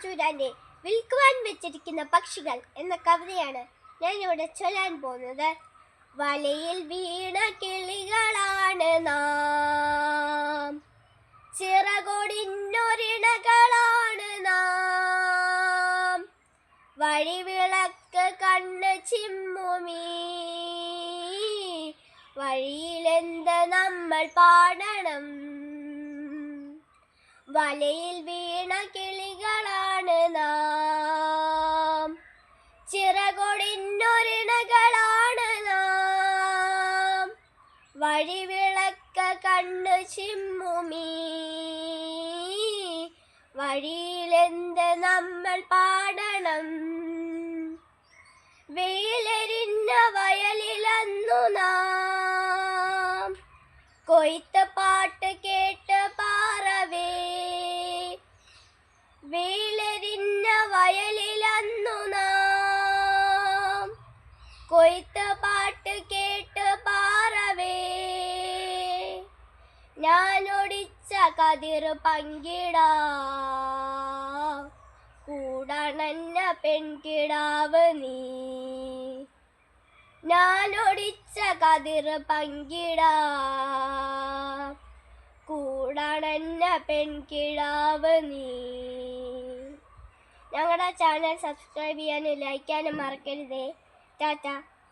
ആറ്റൂരാന്റെ വിൽക്കുവാൻ വെച്ചിരിക്കുന്ന പക്ഷികൾ എന്ന കവിതയാണ് ഞാൻ ഇവിടെ ചൊല്ലാൻ പോകുന്നത്. വലയിൽ വീണ കിളികളാണ് നാം, ചിറകൊടിഞ്ഞൊരിണകളാണ് നാം, വഴിവിളക്ക് കണ്ണ് ചിമ്മുമീ വഴിയിലെന്ത് നമ്മൾ പാടണം. വലയിൽ വീണ കിളികളാണ് നാം, ചിറകൊടിഞ്ഞൊരിണകളാണ് നാം, വഴിവിളക്ക് കണ്ണ് ചിമ്മുമീ വഴിയിലെന്ത് നമ്മൾ പാടണം. വെയിലെരിഞ്ഞ വയലിലന്നു നാം കൊയ്ത്ത് പാട്ട് കേട്ട് പാറവേ, വെയിലെരിഞ്ഞ വയലിലന്നു നാം കൊയ്ത്ത് പാട്ട് കേട്ട് പാറവേ, ഞാനൊടിച്ച കതിർ പങ്കിടാം കൂടണഞ്ഞ പെൺകിടാവ് നീ, ഞാനൊടിച്ച കതിർ പങ്കിടാം കൂടണഞ്ഞ പെൺകിടാവ് നീ. ഞങ്ങളുടെ ചാനൽ സബ്സ്ക്രൈബ് ചെയ്യാനും ലൈക്ക് ചെയ്യാനും മറക്കരുതേ. ടാറ്റ.